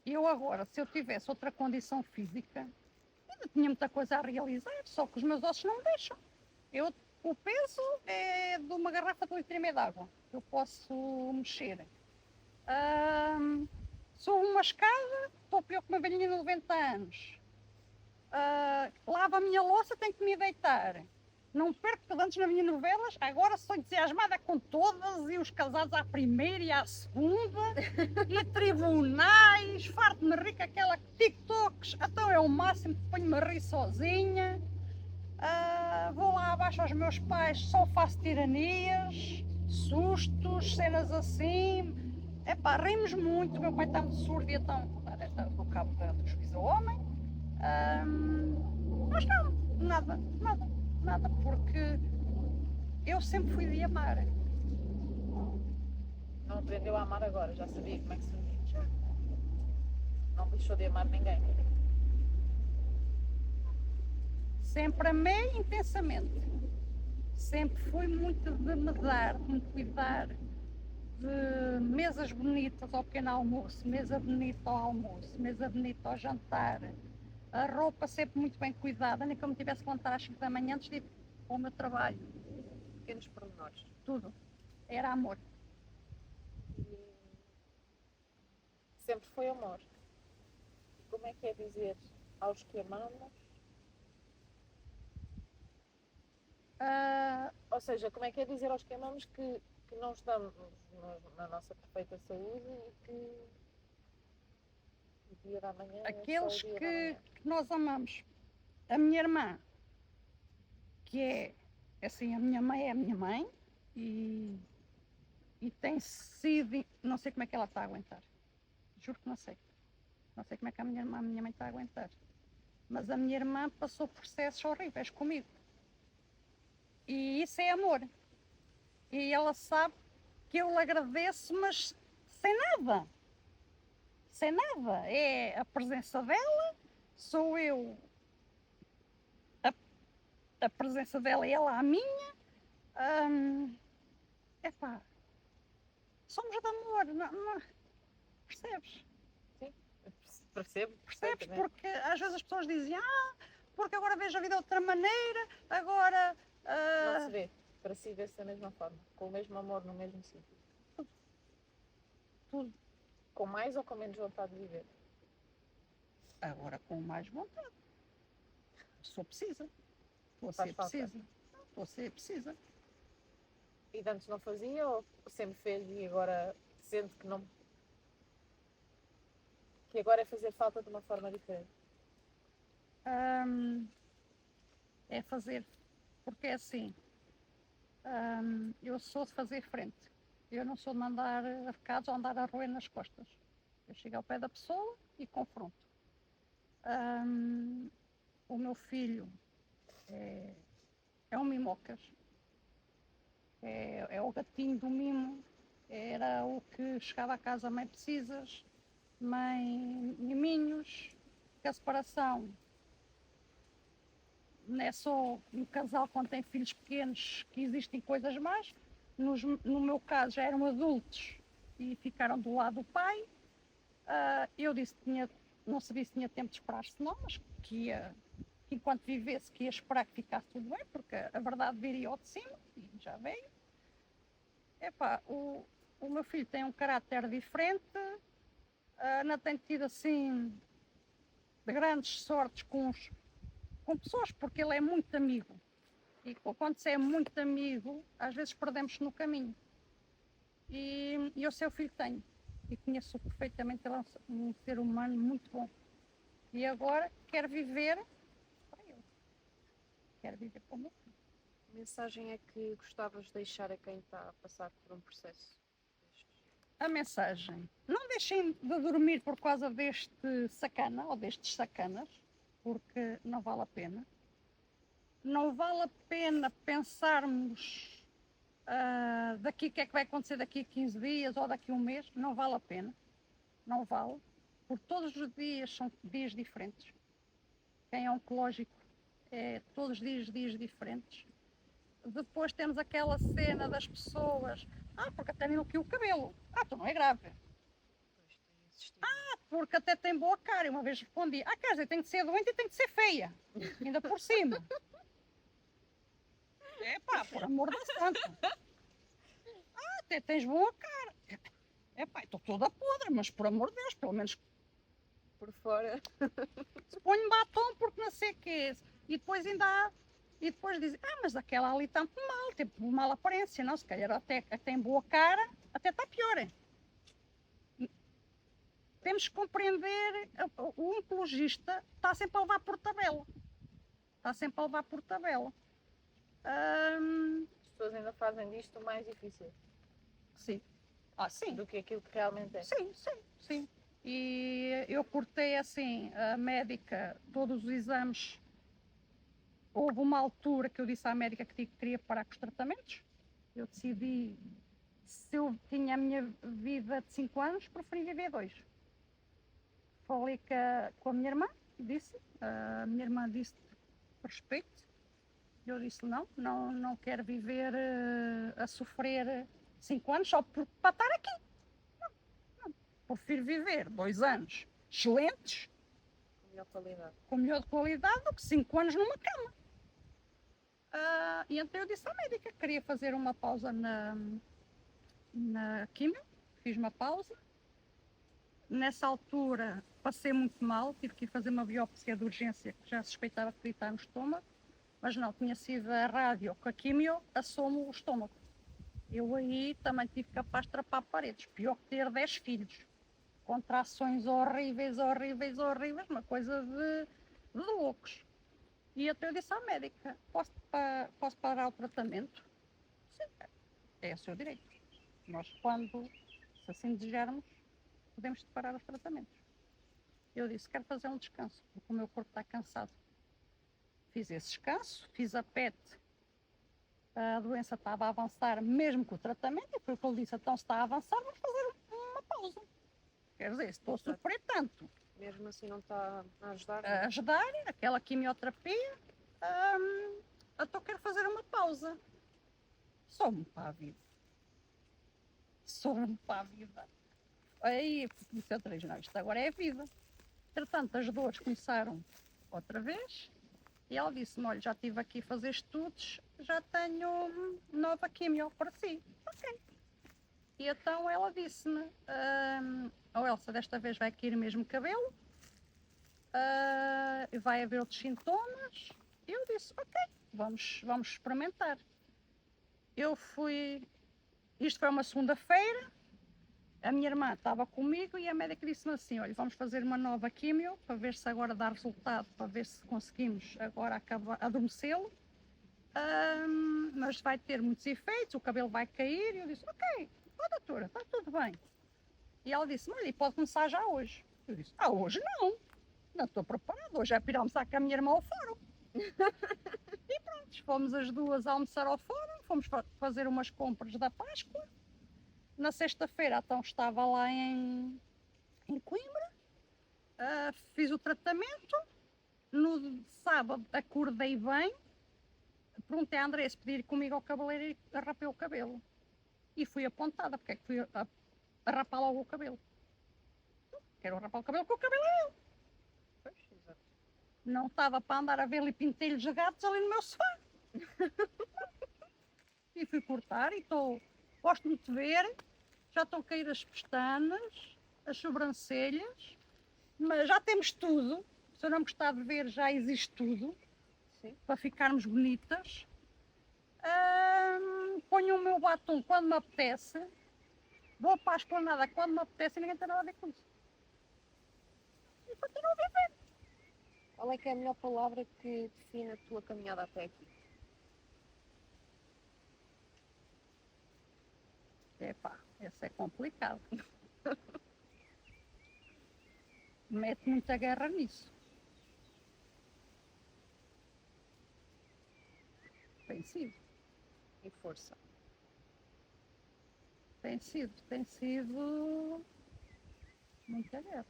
eu agora, se eu tivesse outra condição física, ainda tinha muita coisa a realizar, só que os meus ossos não me deixam. O peso é de uma garrafa de 1,5 litro de água. Eu posso mexer. Sou uma escada, estou pior que uma velhinha de 90 anos. Lavo a minha louça, tenho que me deitar. Não perco, porque antes não havia novelas, agora sou entusiasmada com todas, e os casados à primeira e à segunda, e tribunais, farto-me rir com aquela TikToks, então é o máximo, ponho-me a rir sozinha. Vou lá abaixo aos meus pais, só faço tiranias, sustos, cenas assim. Epá, rimos muito, meu pai está muito surdo e então do cabo do juízo ao homem. Mas não, nada, porque eu sempre fui de amar. Não aprendeu a amar agora, já sabia como é que se fazia. Não deixou de amar ninguém. Sempre amei intensamente. Sempre fui muito de me dar, de me cuidar, de mesas bonitas ao pequeno almoço, mesa bonita ao almoço, mesa bonita ao jantar. A roupa sempre muito bem cuidada, nem que eu me tivesse que levantar às 5 da manhã antes de ir para o meu trabalho. Pequenos pormenores. Tudo. Era amor. Sempre foi amor. Como é que é dizer aos que amamos? Ou seja, como é que é dizer aos que amamos que não estamos na nossa perfeita saúde e que o dia da manhã Aqueles é só o dia da manhã? que nós amamos. A minha irmã, que é assim, a minha mãe é a minha mãe e tem sido, não sei como é que ela está a aguentar. Juro que não sei. Não sei como é que a minha mãe está a aguentar. Mas a minha irmã passou processos horríveis comigo. E isso é amor. E ela sabe que eu lhe agradeço, mas sem nada. Sem nada. É a presença dela, sou eu a presença dela e ela a minha. Epá, somos de amor, não, percebes? Sim, percebo. Percebes? perfeitamente. Porque às vezes as pessoas dizem, porque agora vejo a vida de outra maneira, agora. Não se vê. Para si vê-se da mesma forma. Com o mesmo amor no mesmo sítio. Tudo. Com mais ou com menos vontade de viver. Agora com mais vontade. Sou precisa. Vou Faz ser falta. precisa. Vou ser precisa. E de antes não fazia ou sempre fez e agora sente que não. Que agora é fazer falta de uma forma diferente? É fazer. Porque é assim. Eu sou de fazer frente. Eu não sou de mandar recados ou andar a roer nas costas. Eu chego ao pé da pessoa e confronto. O meu filho é um mimocas. É o gatinho do mimo. Era o que chegava a casa, mãe precisas, mãe miminhos, que a separação não é só no casal quando tem filhos pequenos que existem coisas más. No meu caso já eram adultos e ficaram do lado do pai. Eu disse que não sabia se tinha tempo de esperar-se não, mas que enquanto vivesse que ia esperar que ficasse tudo bem, porque a verdade viria ao de cima e já veio. Epá, o meu filho tem um caráter diferente, não tem tido assim de grandes sortes com pessoas, porque ele é muito amigo. E quando se é muito amigo, às vezes perdemos-se no caminho. E eu sei o filho que tenho. E conheço perfeitamente, ele é um ser humano muito bom. E agora quero viver para ele. Quero viver para o meu filho. Que mensagem é que gostavas de deixar a quem está a passar por um processo destes? A mensagem: não deixem de dormir por causa deste sacana ou destes sacanas, porque não vale a pena. Não vale a pena pensarmos daqui o que é que vai acontecer daqui a 15 dias ou daqui a um mês. Não vale a pena. Não vale. Porque todos os dias são dias diferentes. Quem é oncológico é todos os dias diferentes. Depois temos aquela cena das pessoas, porque até nem o cabelo. Tu não é grave. Pois tem existido. Porque até tem boa cara. E uma vez respondi, quer dizer, tem que ser doente e tem que ser feia. Ainda por cima. Por amor da santa. Até tens boa cara. Estou toda podre, mas por amor de Deus, pelo menos Por fora. se ponho batom porque não sei o que é. E depois ainda E depois dizem, mas aquela ali está mal, tem mal aparência, não, se calhar até tem boa cara, até está pior. Temos que compreender, o oncologista está sempre a levar por tabela. Está sempre a levar por tabela. As pessoas ainda fazem disto o mais difícil Sim. Sim. do que aquilo que realmente é. Sim. E eu cortei assim, a médica, todos os exames. Houve uma altura que eu disse à médica que queria parar com os tratamentos. Eu decidi, se eu tinha a minha vida de 5 anos, preferi viver 2. Falei com a minha irmã, a minha irmã disse respeito. Eu disse não quero viver a sofrer 5 anos só para estar aqui. Não. Prefiro viver 2 anos excelentes, com melhor qualidade do que 5 anos numa cama. E então eu disse à médica que queria fazer uma pausa na quimio, fiz uma pausa. Nessa altura passei muito mal, tive que ir fazer uma biópsia de urgência, que já suspeitava que podia estar no estômago, mas não, tinha sido a rádio com a quimio, assou-me o estômago. Eu aí também tive capaz de trapar paredes, pior que ter 10 filhos. Contrações horríveis, uma coisa de loucos. E até eu disse à médica, posso parar o tratamento? Sim, é o seu direito. Nós, se assim desejarmos, podemos parar os tratamentos. Eu disse, quero fazer um descanso, porque o meu corpo está cansado. Fiz esse descanso, fiz a PET, a doença estava a avançar mesmo com o tratamento, e foi o que ele disse, então se está a avançar, vamos fazer uma pausa. Quer dizer, se estou a sofrer tanto. Mesmo assim não está a ajudar? A ajudar, aquela quimioterapia, então quero fazer uma pausa. Sou-me para a vida. Aí disse outra vez, não, isto agora é a vida. Entretanto, as dores começaram outra vez e ela disse-me, olha, já estive aqui a fazer estudos, já tenho nova quimio para si. Ok. E então ela disse-me, Elsa, desta vez vai cair mesmo cabelo, vai haver outros sintomas. Eu disse, ok, vamos experimentar. Isto foi uma segunda-feira, a minha irmã estava comigo e a médica disse-me assim, olha, vamos fazer uma nova quimio, para ver se agora dá resultado, para ver se conseguimos agora adormecê-lo, mas vai ter muitos efeitos, o cabelo vai cair. E eu disse, ok, doutora, está tudo bem. E ela disse, olha, pode começar já hoje. Eu disse, hoje não estou preparada, hoje é para ir almoçar com a minha irmã ao fórum. E pronto, fomos as duas a almoçar ao fórum, fomos fazer umas compras da Páscoa. Na sexta-feira, então, estava lá em Coimbra, fiz o tratamento. No sábado, acordei bem, perguntei à André se podia ir comigo ao cabeleireiro e rapei o cabelo. E fui apontada, porque é que fui a rapar logo o cabelo. Quero rapar o cabelo, porque o cabelo é meu. Pois, exato. Não estava para andar a ver ali pintelhos de gatos ali no meu sofá. E fui cortar e gosto muito de ver, já estão a cair as pestanas, as sobrancelhas, mas já temos tudo. Se eu não gostar de ver, já existe tudo. Sim. Para ficarmos bonitas. Ponho o meu batom quando me apetece, vou para a esplanada quando me apetece e ninguém tem nada a ver com isso. E continuo a viver. Qual é que é a melhor palavra que define a tua caminhada até aqui? Epá, esse é complicado. Mete muita guerra nisso. Tem sido. E força. Tem sido muita guerra.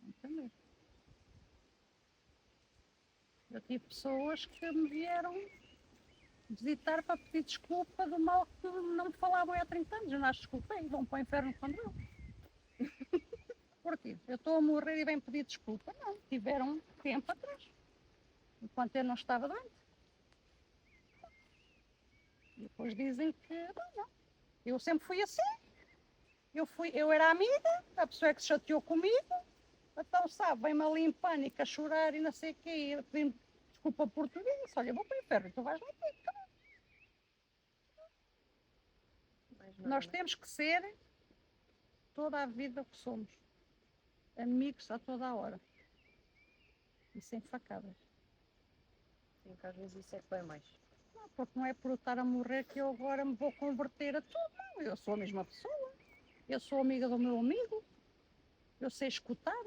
Muita mesmo. Eu tive pessoas que me vieram visitar para pedir desculpa do mal que não me falavam há 30 anos. Eu não as desculpei, vão para o inferno quando eu. Porquê? Eu estou a morrer e vem pedir desculpa? Não, tiveram tempo atrás, enquanto eu não estava doente. E depois dizem que não. Eu sempre fui assim. Eu era amiga, a pessoa é que se chateou comigo, então sabe, vem-me ali em pânico a chorar e não sei o quê, e a pedir desculpa português, olha, vou para o inferno, tu vais lá. Mais nada, Nós né? temos que ser toda a vida o que somos. Amigos a toda a hora. E sem facadas. Sim, que às vezes isso é que vai mais. Não, porque não é por eu estar a morrer que eu agora me vou converter a tudo. Não, eu sou a mesma pessoa. Eu sou amiga do meu amigo. Eu sei escutar.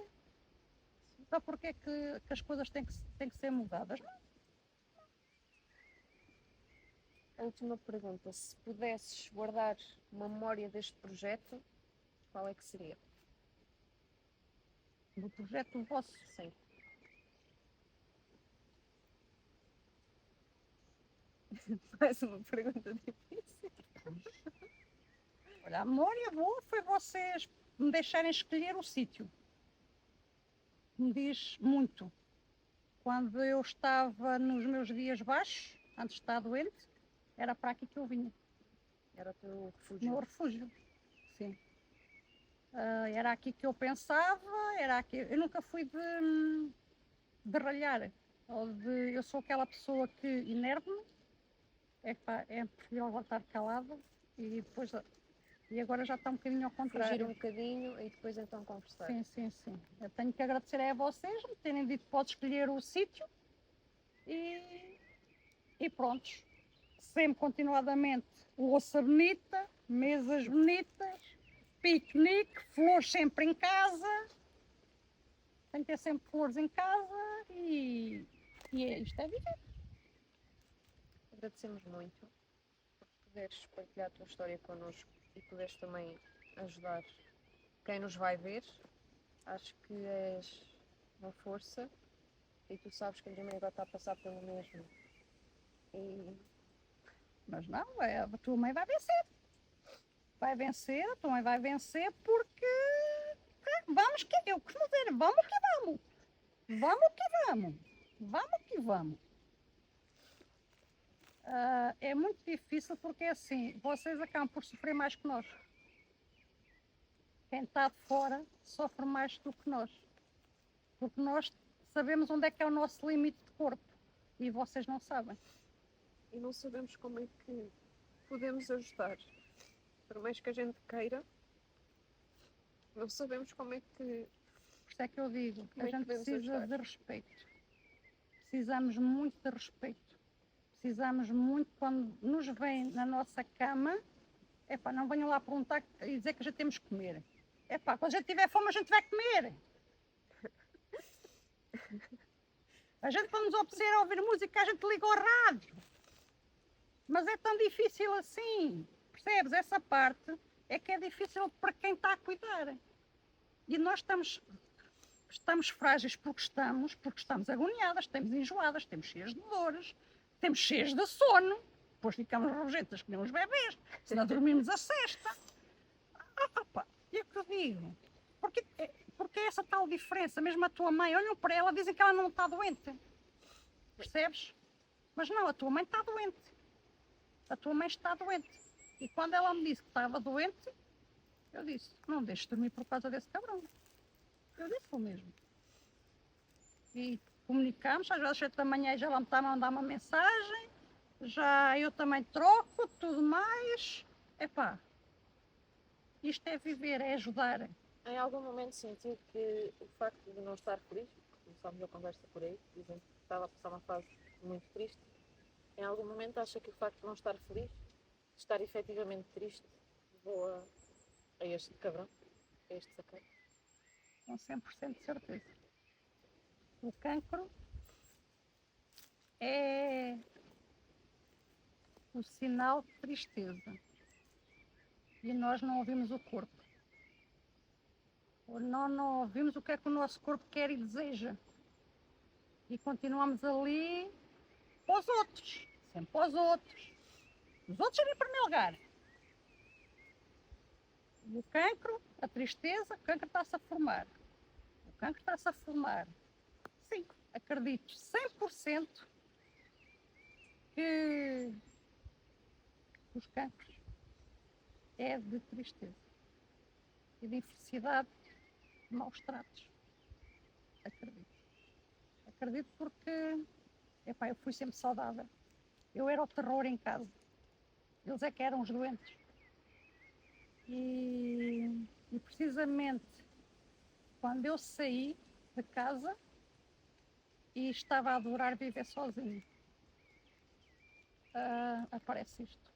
Então porquê que as coisas têm que ser mudadas? Não. A última pergunta: se pudesses guardar uma memória deste projeto, qual é que seria? Do projeto vosso. Sim. Mais uma pergunta difícil. Olha, a memória boa foi vocês me deixarem escolher o sítio. Me diz muito. Quando eu estava nos meus dias baixos, antes de estar doente, era para aqui que eu vinha. Era o teu No refúgio. meu refúgio. Sim. Era aqui que eu pensava, era aqui. Eu nunca fui de ralhar. Eu sou aquela pessoa que enervo-me, é preferível agora estar calada e depois. E agora já está um bocadinho ao Fugir contrário. um bocadinho e depois então conversar. Sim, sim, sim. Eu tenho que agradecer a vocês me terem dito que pode escolher o sítio e, e prontos. Sempre continuadamente louça bonita, mesas bonitas, piquenique, flores sempre em casa. Tem que ter sempre flores em casa isto é viver. Agradecemos muito por poderes partilhar a tua história connosco e poderes também ajudar quem nos vai ver. Acho que és uma força e tu sabes que a minha mãe agora está a passar pelo mesmo. E Mas não, a tua mãe vai vencer. Vai vencer, a tua mãe vai vencer porque vamos que eu costumo dizer, vamos que vamos. Vamos que vamos. Vamos que vamos. É muito difícil porque assim, vocês acabam por sofrer mais que nós. Quem está de fora sofre mais do que nós. Porque nós sabemos onde é que é o nosso limite de corpo e vocês não sabem. e não sabemos como é que podemos ajudar. Por mais que a gente queira, não sabemos como é que. Por isso é que eu digo, Como a é que gente podemos precisa ajudar? de respeito. Precisamos muito de respeito. Precisamos muito quando nos vêm na nossa cama, epá, não venham lá perguntar e dizer que a gente temos que comer. Epá, quando a gente tiver fome, a gente vai comer. A gente, quando nos obedecer a ouvir música, a gente liga ao rádio. Mas é tão difícil assim. Percebes? Essa parte é que é difícil para quem está a cuidar. E nós estamos frágeis porque estamos agoniadas, estamos enjoadas, estamos cheias de dores, estamos cheias de sono. Depois ficamos rojentas que nem uns bebês, se não dormimos a cesta. Opa, e é o que eu digo. Porque é essa tal diferença. Mesmo a tua mãe, olham para ela, dizem que ela não está doente. Percebes? Mas não, a tua mãe está doente. A tua mãe está doente. E quando ela me disse que estava doente, eu disse, não deixes de dormir por causa desse cabrão. Eu disse o mesmo. E comunicamos, às vezes às 7 da manhã já ela me está a mandar uma mensagem, já eu também troco, tudo mais. Epá, isto é viver, é ajudar. Em algum momento senti que o facto de não estar feliz, começámos a conversa por aí, dizendo que estava a passar uma fase muito triste, em algum momento acha que o facto de não estar feliz, de estar efetivamente triste, levou a este cabrão, a este sacão? Com 100% de certeza. O cancro é o sinal de tristeza. E nós não ouvimos o corpo. Ou não ouvimos o que é que o nosso corpo quer e deseja. E continuamos ali para os outros. Sempre para os outros. Os outros sempre em primeiro lugar. E o cancro, a tristeza, o cancro está-se a formar. O cancro está-se a formar. Sim, acredito 100% que os cancros é de tristeza e de infelicidade, de maus tratos. Acredito. Acredito porque Epá, eu fui sempre saudável. Eu era o terror em casa. Eles é que eram os doentes. E precisamente quando eu saí de casa e estava a adorar viver sozinho, aparece isto.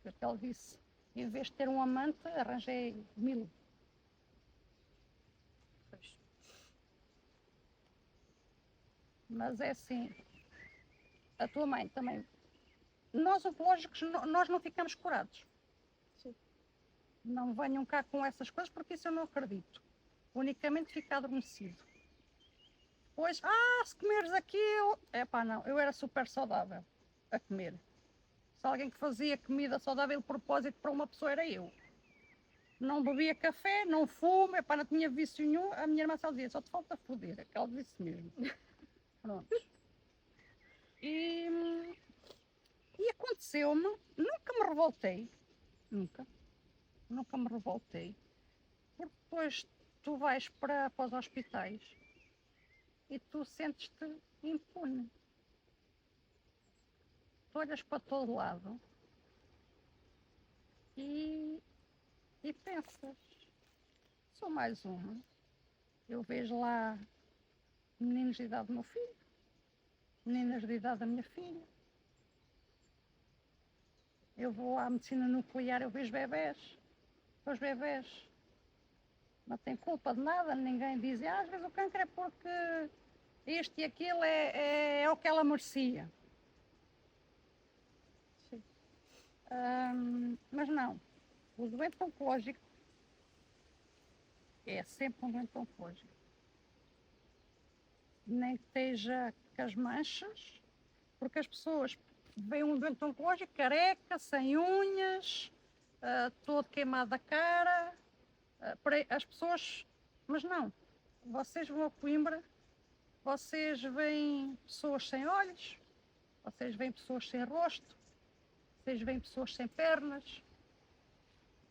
Porque ele disse, em vez de ter um amante, arranjei 1000. Pois. Mas é assim, a tua mãe também. Nós oncológicos, nós não ficamos curados. Sim. Não venham cá com essas coisas, porque isso eu não acredito. Unicamente fica adormecido. Pois, se comeres aquilo... Epá, não, eu era super saudável a comer. Se alguém que fazia comida saudável de propósito para uma pessoa era eu. Não bebia café, não fumo, epá, não tinha vício nenhum. A minha irmã só dizia, só te falta foder, é que ela disse mesmo. Pronto. E aconteceu-me, nunca me revoltei, nunca me revoltei, porque depois tu vais para os hospitais e tu sentes-te impune. Tu olhas para todo lado e pensas, sou mais uma. Eu vejo lá meninos de idade do meu filho, meninas de idade da minha filha. Eu vou à medicina nuclear, eu vejo bebés. Os bebés não têm culpa de nada, ninguém diz, às vezes o câncer é porque isto e aquilo é o que ela merecia. Sim. Mas não, o doente oncológico é sempre um doente oncológico. Nem que esteja com as manchas, porque as pessoas veem um doente oncológico careca, sem unhas, todo queimado da cara. As pessoas, mas não, vocês vão a Coimbra, vocês veem pessoas sem olhos, vocês veem pessoas sem rosto, vocês veem pessoas sem pernas.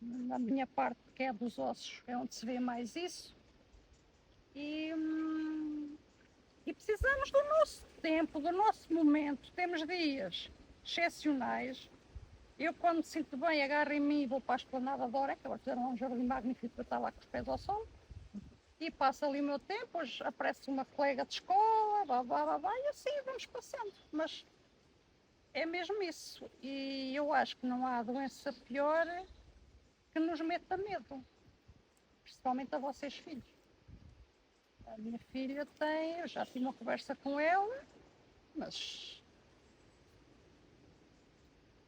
Na minha parte, que é dos ossos, é onde se vê mais isso. E precisamos do nosso tempo, do nosso momento. Temos dias excepcionais. Eu, quando me sinto bem, agarro em mim e vou para a esplanada da Oreca. Agora fizeram um jardim magnífico para estar lá com os pés ao sol. E passo ali o meu tempo, hoje aparece uma colega de escola, e assim vamos passando. Mas é mesmo isso. E eu acho que não há doença pior que nos meta medo. Principalmente a vocês, filhos. A minha filha tem, eu já tive uma conversa com ela, mas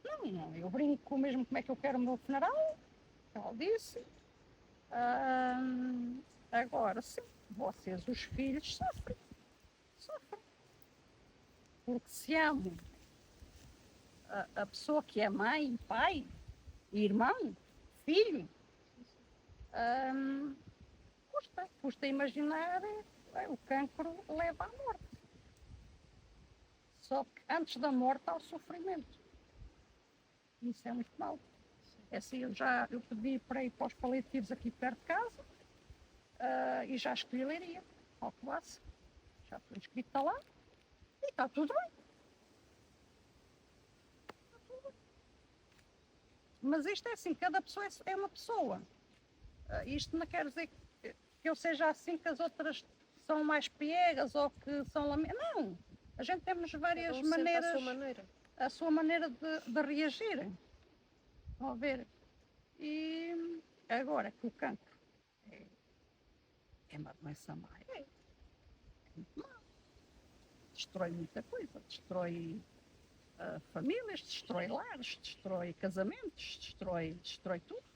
não, eu brinco mesmo como é que eu quero o meu funeral, ela disse. Agora sim, vocês, os filhos, sofrem. Porque se amam a pessoa que é mãe, pai, irmão, filho, custa imaginar o cancro leva à morte. Só que antes da morte há o sofrimento. Isso é muito mau. É assim, eu pedi para ir para os paliativos aqui perto de casa e já escolhi Leiria, Alcobaça. Já fui inscrita lá e está tudo bem. Mas isto é assim, cada pessoa é uma pessoa. Isto não quer dizer que eu seja assim, que as outras são mais piegas ou que são não, a gente temos várias maneiras, a sua maneira de reagir. Vão ver. E agora que o cancro é uma doença má, é muito má. Destrói muita coisa, destrói famílias, destrói lares, destrói casamentos, destrói tudo.